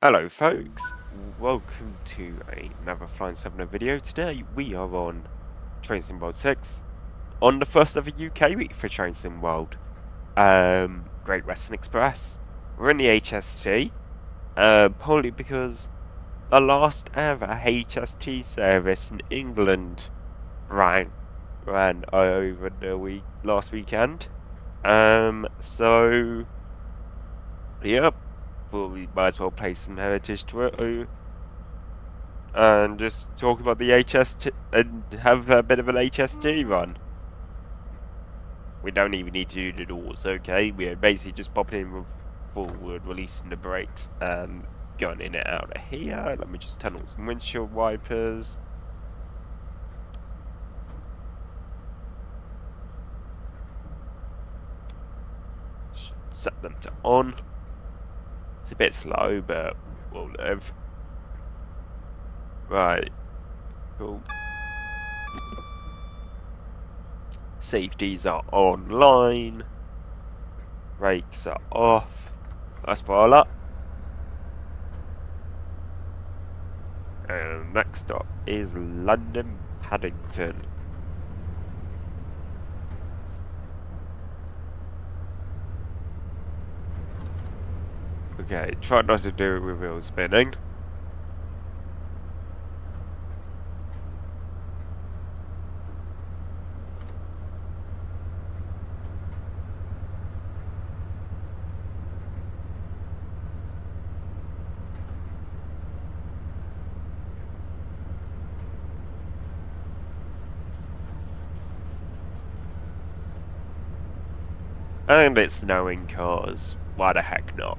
Hello folks, welcome to another Flying 7 video. Today we are on TSW6 on the first ever UK week for TSW, Great Western Express. We're in the HST, probably because the last ever HST service in England ran over the last weekend. So yep, well, we might as well play some heritage to it. And just talk about the HST and have a bit of an HST run. We don't even need to do the doors, okay? We're basically just popping in with forward, releasing the brakes, and going in and out of here. Let me just turn on some windshield wipers. Set them to on. It's a bit slow, but we'll live. Right. Cool. Safeties are online. Brakes are off. Let's fire up. And next stop is London Paddington. Okay, try not to do it with wheel spinning. And it's snowing cars. Why the heck not?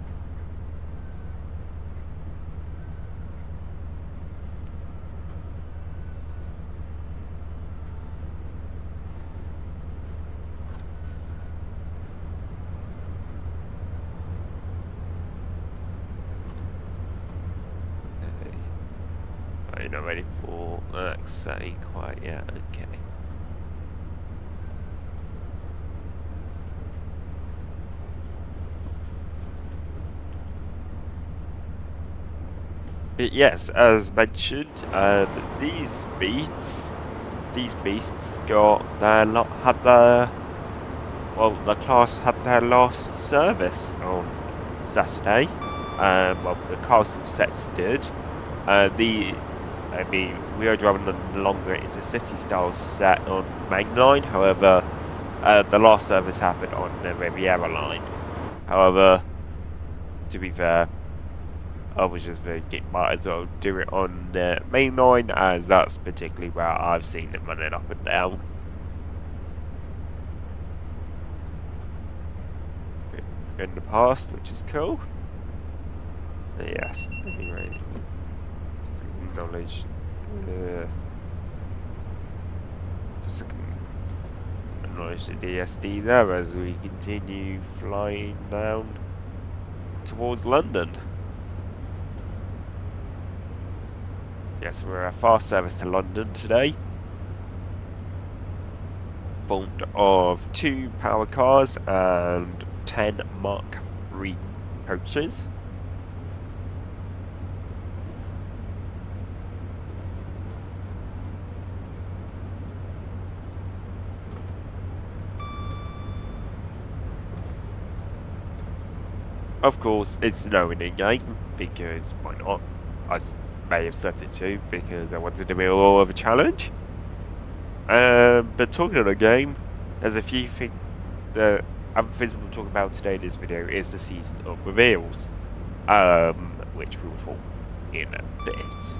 Are you not ready for saying quite yet? Okay. But yes, as mentioned, these beasts got their the class had their last service on Saturday. Well, the castle sets did. We are driving on the longer intercity style set on Main Line. However, the last service happened on the Riviera line. However, to be fair, I was just thinking might as well do it on the Main Line, as that's particularly where I've seen it running up and down. In the past, which is cool. Yes, anyway. Acknowledge. Just acknowledge the DSD there as we continue flying down towards London. Yes, we're a fast service to London today. Formed of 2 power cars and 10 Mark III coaches. Of course, it's snowing in game, because why not? I may have set it to, because I wanted to be all of a challenge. But talking of the game, there's a few things. The other things we'll talk about today in this video is the season of reveals, which we will talk in a bit.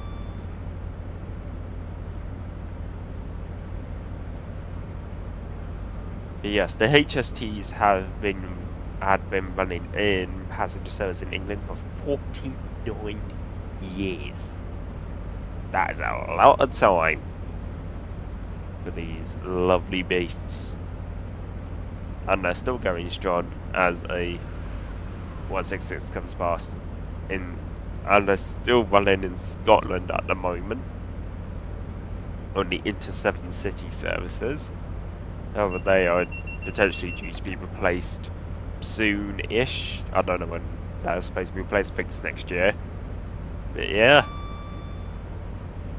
Yes, the HSTs had been running in passenger service in England for 49 years. That is a lot of time for these lovely beasts. And they're still going strong as a 166 comes past. And they're still running in Scotland at the moment on the Inter-7 city services. However, they are potentially due to be replaced soon-ish. I don't know when they're supposed to be replaced. I think it's next year. But yeah,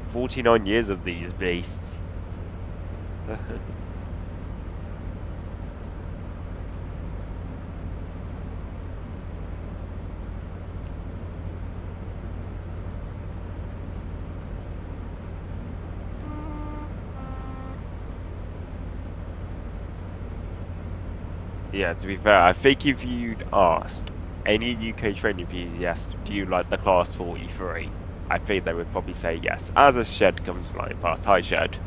49 years of these beasts. Yeah, to be fair, I think if you'd ask any UK train enthusiast, do you like the Class 43? I think they would probably say yes, as a shed comes flying past. Hi, shed.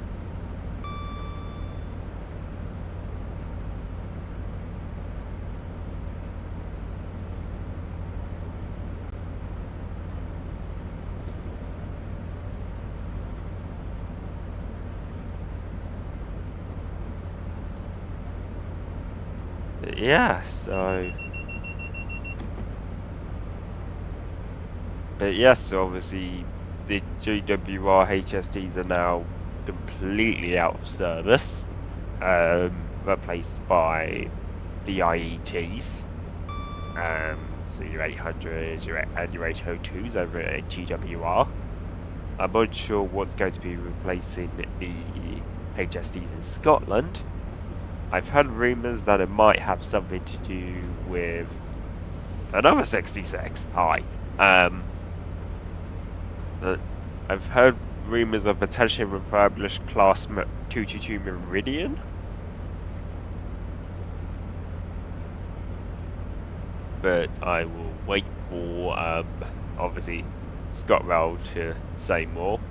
But yeah, so... But yes, obviously, the GWR HSTs are now completely out of service, replaced by the IETs. So your 800s and your 802s over at GWR. I'm not sure what's going to be replacing the HSTs in Scotland. I've heard rumours that it might have something to do with another 66. Hi. I've heard rumours of potentially refurbished Class 222 Meridian. But I will wait for, obviously, ScotRail to say more.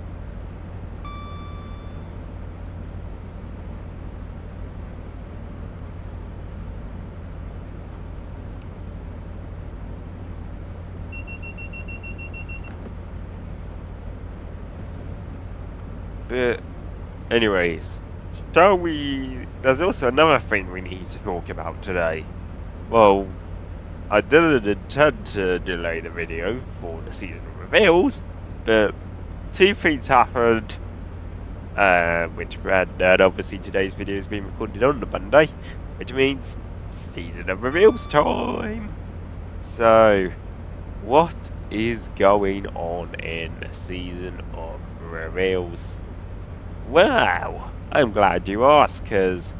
But, anyways, shall we... There's also another thing we need to talk about today. Well, I didn't intend to delay the video for the season reveals, but two things happened, which meant that obviously today's video is being recorded on the Monday, which means season of reveals time. So, what is going on in the season of reveals? Well, I'm glad you asked, because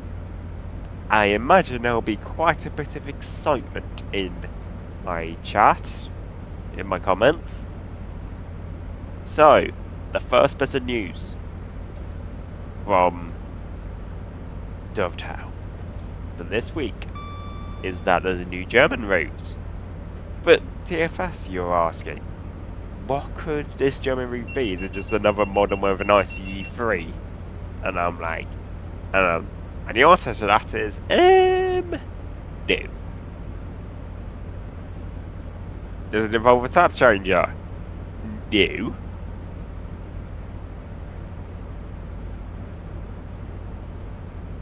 I imagine there'll be quite a bit of excitement in my chat, in my comments. So, the first bit of news from Dovetail for this week is that there's a new German route. But TFS, you're asking, what could this German route be? Is it just another modern with an ICE3? And I'm like, and the answer to that is, no. Does it involve a tap changer? No.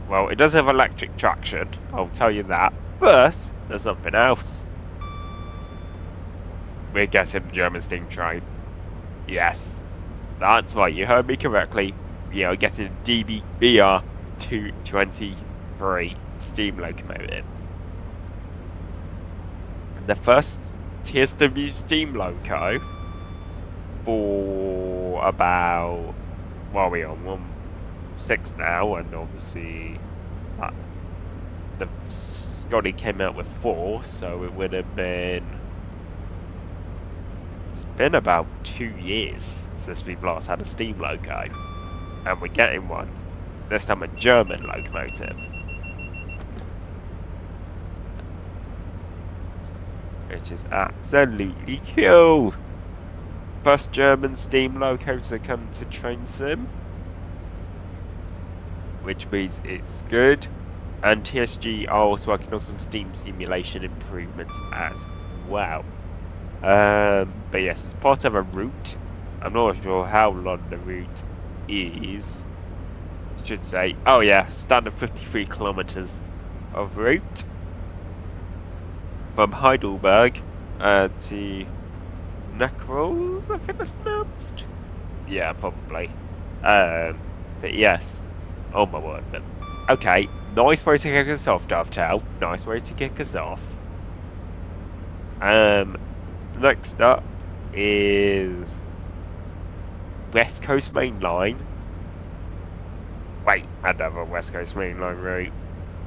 Well, it does have electric traction, I'll tell you that, but there's something else. We're getting the German steam train. Yes, that's right, you heard me correctly. We are getting a DBR 223 steam locomotive. The first TSW steam loco for about, well, we're on 1.6 now, and obviously the Scotty came out with 4, so it would have been, it's been about 2 years since we've last had a steam loco, and we're getting one, this time a German locomotive. Which is absolutely cool. First German steam loco to come to train sim, which means it's good. And TSG are also working on some steam simulation improvements as well. But yes, it's part of a route. I'm not sure how long the route is. Should say, oh yeah, standard 53 kilometers of route from Heidelberg to Necros, I think that's pronounced. Yeah, probably. But yes, oh my word. But okay, nice way to kick us off, Dovetail. Nice way to kick us off. Next up is West Coast Main Line. Wait, another West Coast Main Line route.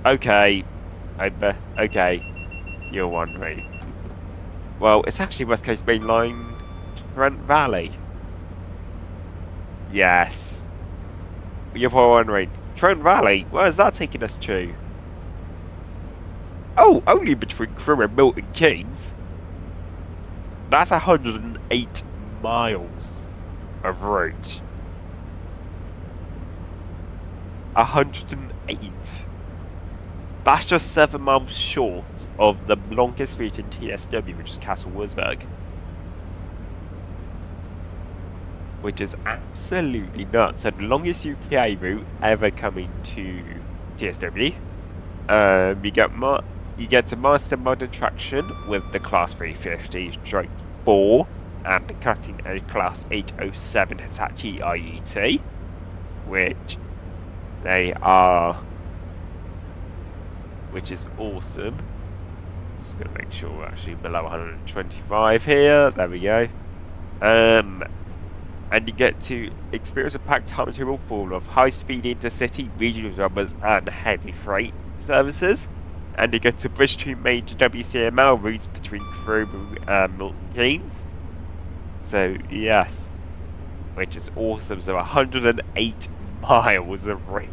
Okay, okay, you're wondering. Well, it's actually West Coast Main Line, Trent Valley. Yes. You're probably wondering, Trent Valley, where's that taking us to? Oh, only between Crewe and Milton Keynes. That's 108 miles of route. 108. That's just 7 miles short of the longest route in TSW, which is Castle Wurzburg. Which is absolutely nuts. So the longest UKA route ever coming to TSW. You get to master modern traction with the Class 350/4 and the cutting edge Class 807 Hitachi IET, which which is awesome. Just gonna make sure we're actually below 125 here. There we go. And you get to experience a packed timetable full of high-speed intercity, regional numbers, and heavy freight services. And you get to bridge two major WCML routes between Crewe and Milton Keynes. So, yes. Which is awesome. So, 108 miles of route.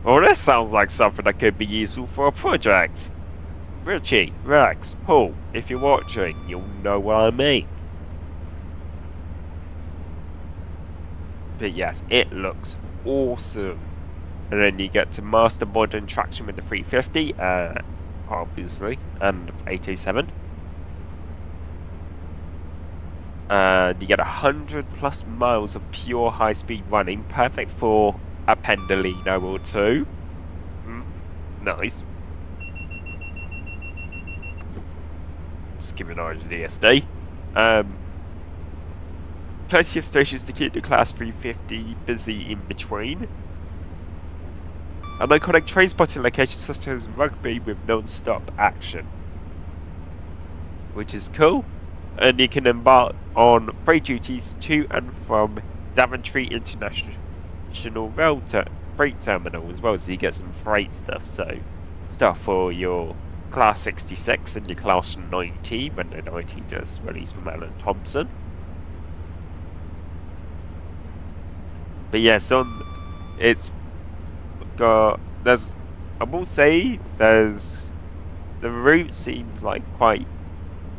Well, this sounds like something that could be useful for a project. Richie, Rex, Paul, if you're watching, you'll know what I mean. But yes, it looks awesome. And then you get to master modern traction with the 350, obviously, and 807. And you get 100 plus miles of pure high-speed running, perfect for a Pendolino or two. Nice. Just give an eye to DSD. Plenty of stations to keep the Class 350 busy in between. And iconic train spotting locations such as Rugby with non-stop action. Which is cool. And you can embark on freight duties to and from Daventry International Freight Terminal as well, so you get some freight stuff. So, stuff for your Class 66 and your Class 90 when the 90 does release from Alan Thompson. But yes, it's got, I will say, the route seems like quite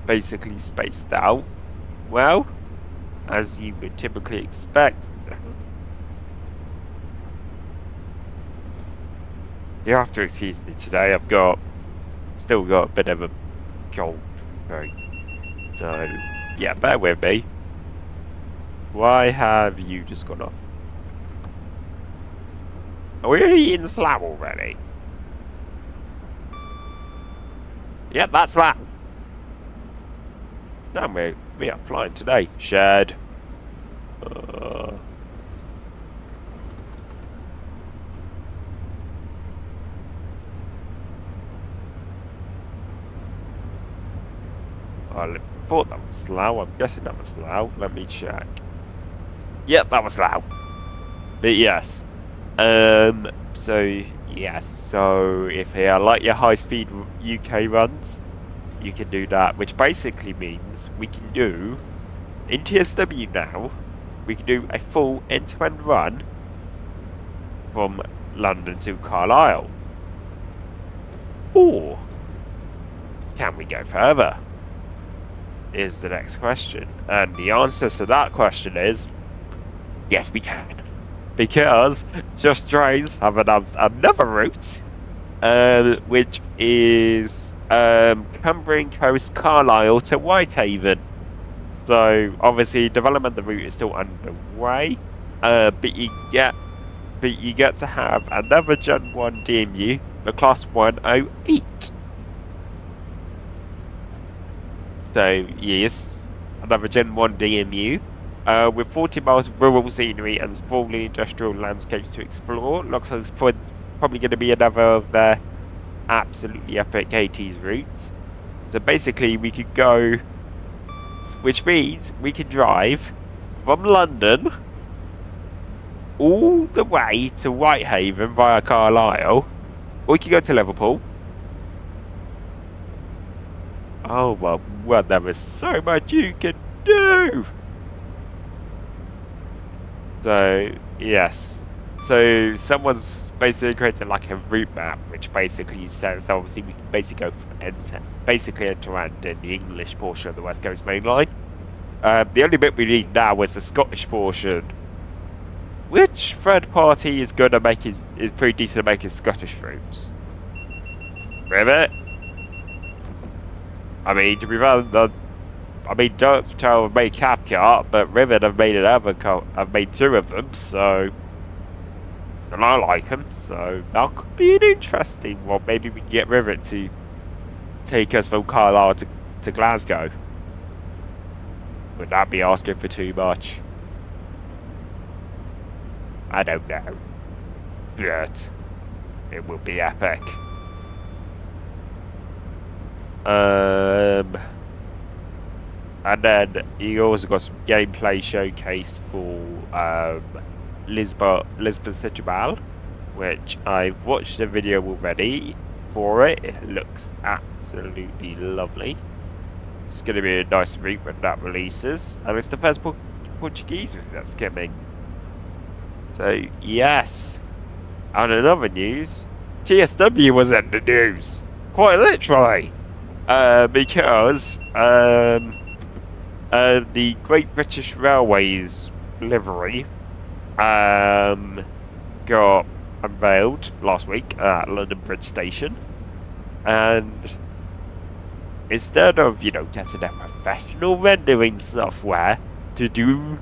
basically spaced out well, as you would typically expect. You have to excuse me today, I've still got a bit of a cold throat. So, yeah, bear with me. Why have you just gone off? Are we eating slab already? Yep, that's slab. Damn, we are flying today. Shed. I thought that was Slough. I'm guessing that was Slough. Let me check. Yep, that was Slough. But yes. So yes. So if you like your high-speed UK runs, you can do that. Which basically means we can do in TSW now. We can do a full end-to-end run from London to Carlisle. Or can we go further? Is the next question. And the answer to that question is yes, we can. Because Just Trains have announced another route, which is Cumbrian Coast, Carlisle to Whitehaven. So obviously development of the route is still underway, but you get to have another Gen 1 DMU, the Class 108. So yes, another Gen 1 DMU, with 40 miles of rural scenery and sprawling industrial landscapes to explore. Looks like it's probably going to be another of their absolutely epic 80s routes. So basically, we could go, which means we can drive from London all the way to Whitehaven via Carlisle, or we could go to Liverpool. Oh well, there is so much you can do. So yes, so someone's basically created like a route map, which basically says obviously we can basically go from basically end to end in the English portion of the West Coast Main Line. The only bit we need now is the Scottish portion, which third party is going to make is pretty decent at making Scottish routes. Rivet. I mean, to be fair, I mean, Dovetail have made CapCut, but Rivet have made I've made two of them, so and I like them, so that could be an interesting one. Maybe we can get Rivet to take us from Carlisle to Glasgow. Would that be asking for too much? I don't know, but it will be epic. And then you also got some gameplay showcase for Lisbon City, which I've watched a video already for it. It looks absolutely lovely. It's going to be a nice route when that releases, and it's the first Portuguese route that's coming. So yes. And in other news, TSW was in the news, quite literally, because the Great British Railways livery got unveiled last week at London Bridge Station, and instead of getting a professional rendering software to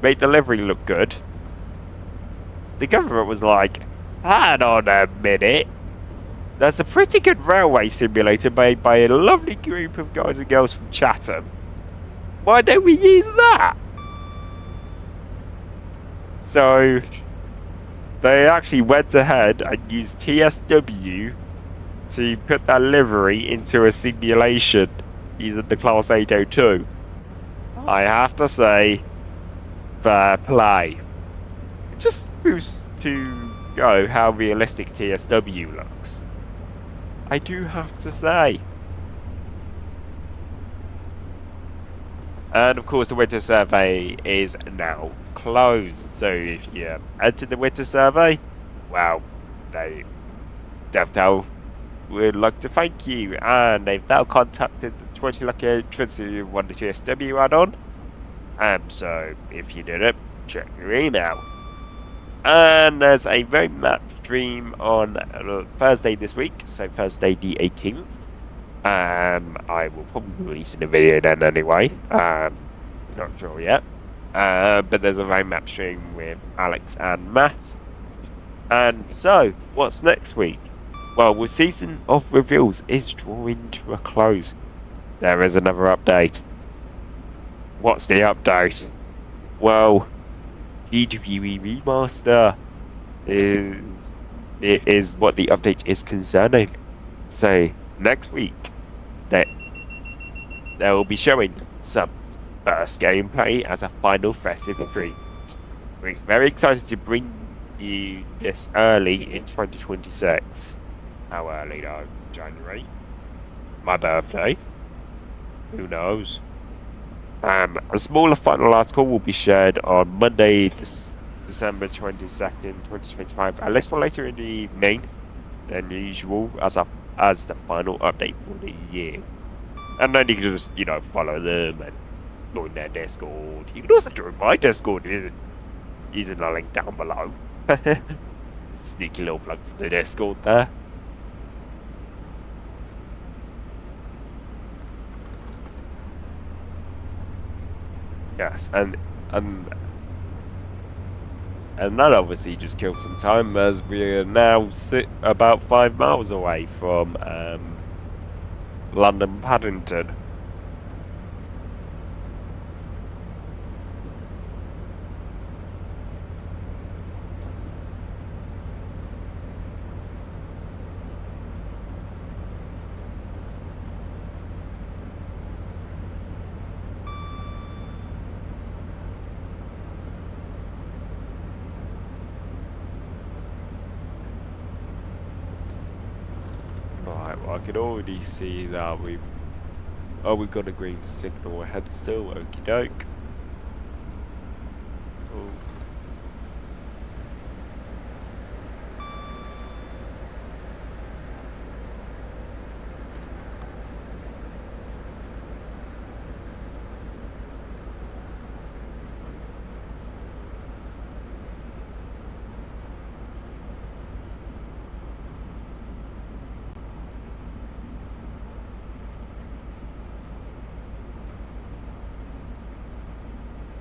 make the livery look good, the government was like, hang on a minute, there's a pretty good railway simulator made by a lovely group of guys and girls from Chatham. Why don't we use that? So they actually went ahead and used TSW to put that livery into a simulation using the Class 802. I have to say, fair play. It just proves to go how realistic TSW looks. I do have to say. And of course the winter survey is now closed, so if you entered the winter survey, well, Dovetail would like to thank you, and they've now contacted the 20 lucky entrants who won the TSW add-on. So if you didn't, check your email. And there's a roadmap stream on Thursday this week, so Thursday the 18th. I will probably release a video then anyway. Not sure yet. But there's a roadmap stream with Alex and Matt. And so, what's next week? Well, the season of reveals is drawing to a close. There is another update. What's the update? Well, GWE Remaster is what the update is concerning. So next week they will be showing some burst gameplay as a final festive treat. We're very excited to bring you this early in 2026. How early though? January? My birthday? Who knows? A smaller final article will be shared on Monday, December 22nd, 2025, a little later in the evening than usual as the final update for the year. And then you can just, follow them and join their Discord. You can also join my Discord using the link down below. Sneaky little plug for the Discord there. Yes, and that obviously just kills some time, as we are now about 5 miles away from London Paddington. I can already see that we've... Oh, we've got a green signal ahead still. Okie doke. Oh.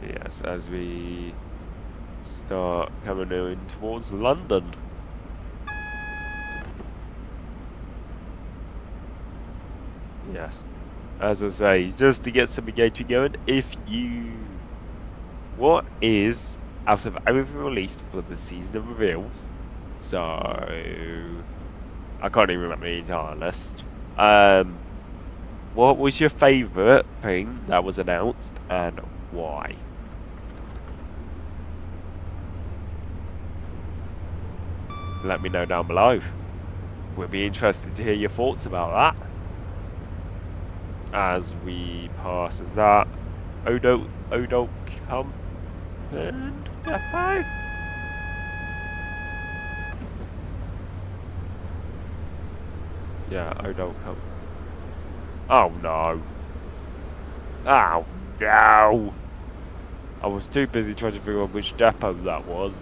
Yes, as we start coming in towards London. Yes. As I say, just to get some engagement going, if you... What is, out of everything released for the season of reveals, so... I can't even remember the entire list. What was your favourite thing that was announced, and why? Let me know down below. We'll be interested to hear your thoughts about that. As we pass as that, Odo come and Defo. Yeah, Odo come. Oh no. Oh no. I was too busy trying to figure out which depot that was.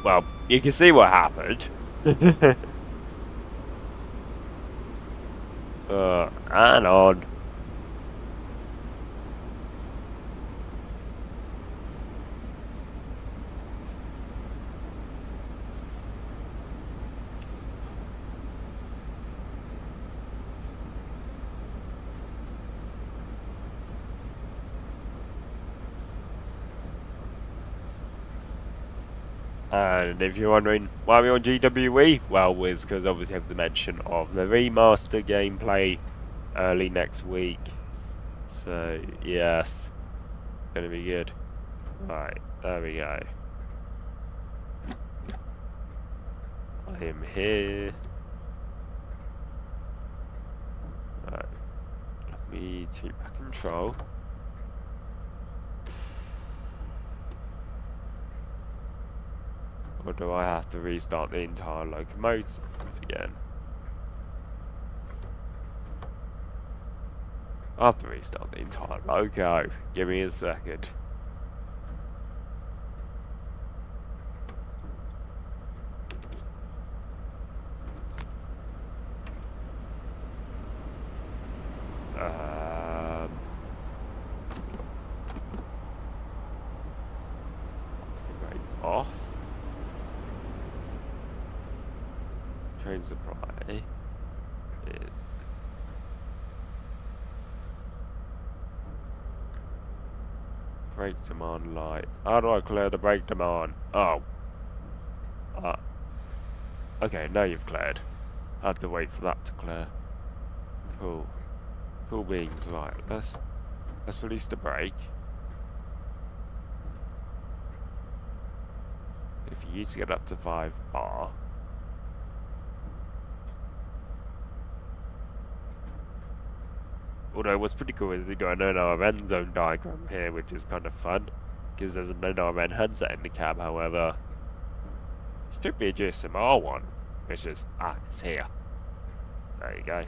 Well, you can see what happened. And on. And if you're wondering why we're on GWE, well, it's because obviously I have the mention of the remaster gameplay early next week. So, yes, gonna be good. Right, there we go. I am here. Right, let me take back control. Or do I have to restart the entire locomotive again? I have to restart the entire loco. Give me a second. Right off. Train supply. Brake demand light. How do I clear the brake demand? Oh. Okay, now you've cleared. I have to wait for that to clear. Cool. Cool beans. Right, let's release the brake. If you used to get up to 5 bar. Although what's pretty cool is we got an NRN zone diagram here, which is kind of fun. Because there's an NRN handset in the cab, however. Should be a GSMR one. Which is, it's here. There you go.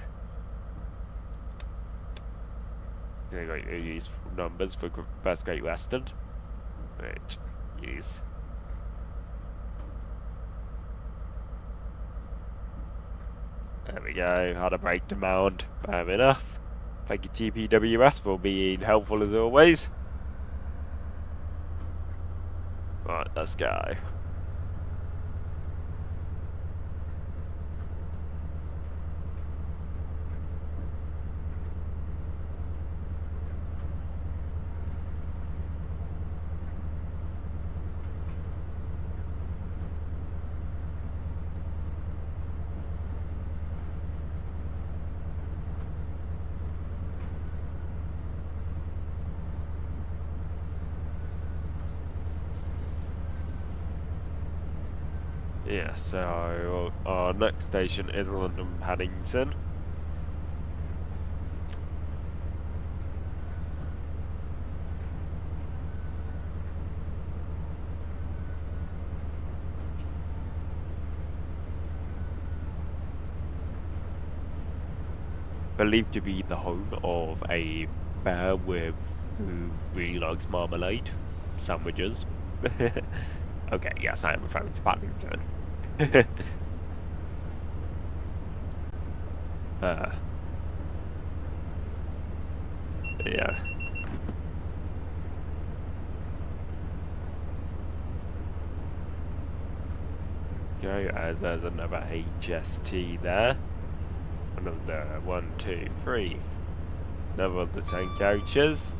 They got your useful numbers for First Great Western. Which, use. There we go, had a brake demand. Fair enough. Thank you TPWS for being helpful as always. Right, let's go. Yeah, so our next station is London Paddington. Believed to be the home of a bear who really likes marmalade sandwiches. Okay, yes, I am referring to Paddington. uh, yeah. Go as there's another HST there. Another 1, 2, 3. Another of the 10 coaches.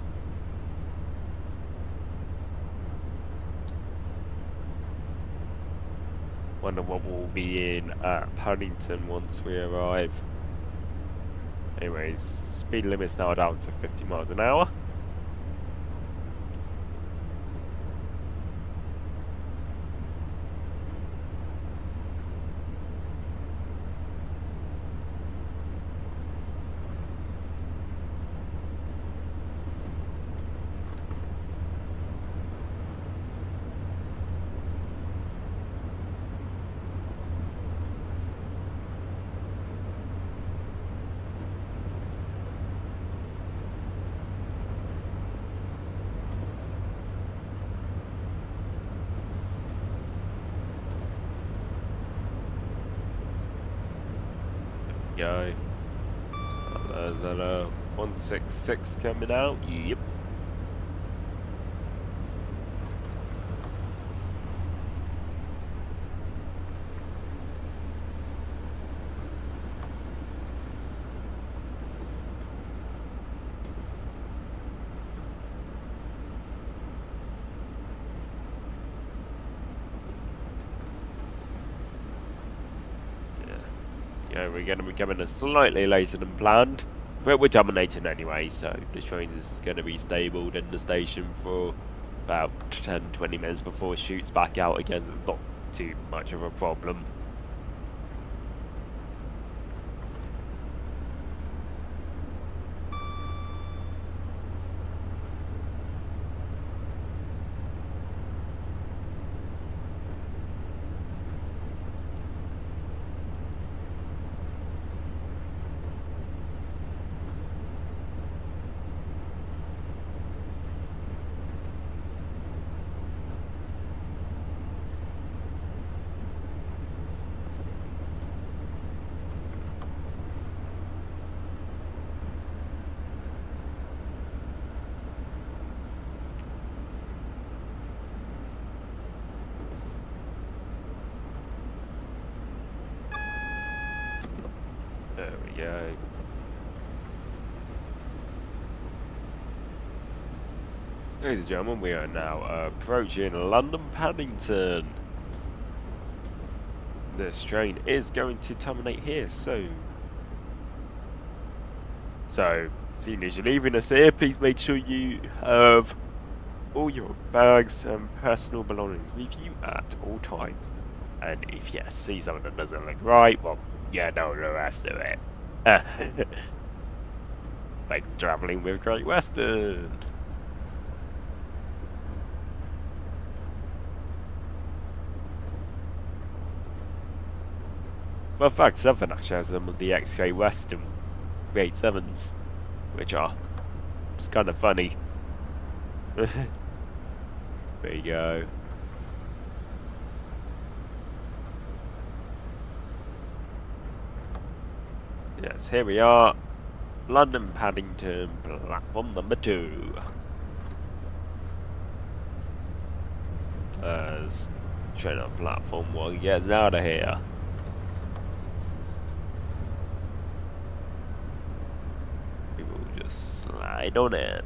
Wonder what will be in Paddington once we arrive. Anyways, speed limit's now down to 50 miles an hour. Go. So there's another 166 coming out. Yep. Yeah, we're going to be coming in slightly later than planned, but we're dominating anyway, so the train is going to be stabled in the station for about 10-20 minutes before it shoots back out again, so it's not too much of a problem. There we go. Ladies and gentlemen, we are now approaching London Paddington. This train is going to terminate here soon. So, seeing as you're leaving us here, please make sure you have all your bags and personal belongings with you at all times. And if you see something that doesn't look right, well, you know the rest of it. Like travelling with Great Western. Well, in fact, something actually has some of the X-Ray Western Great 7s, which are just kind of funny. There you go. Yes, here we are. London Paddington, platform number 2. As train on platform 1 gets out of here. We will just slide on in.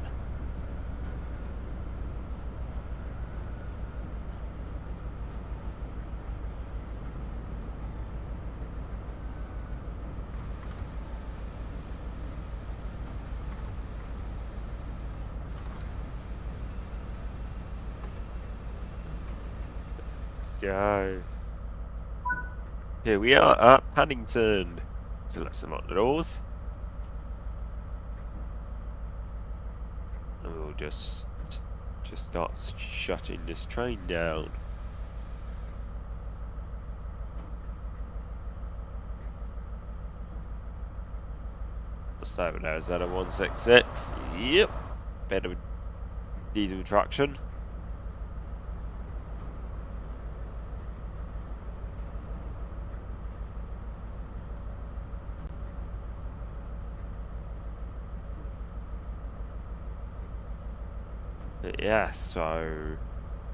Go. Here we are at Paddington. So let's unlock the doors. And we'll just start shutting this train down. What's that over there? Is that a 166? Yep. Bit of diesel traction. But yeah, so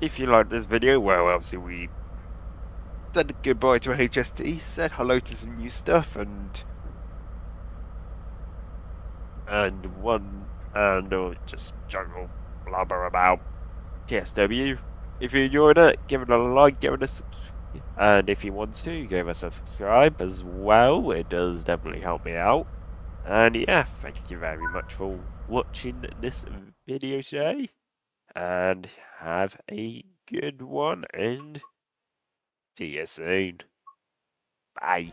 if you like this video, well, obviously we said goodbye to a HST, said hello to some new stuff, and just general blabber about TSW. If you enjoyed it, give it a like, give it a and if you want to, give us a subscribe as well. It does definitely help me out. And yeah, thank you very much for watching this video today. And have a good one, and see you soon. Bye.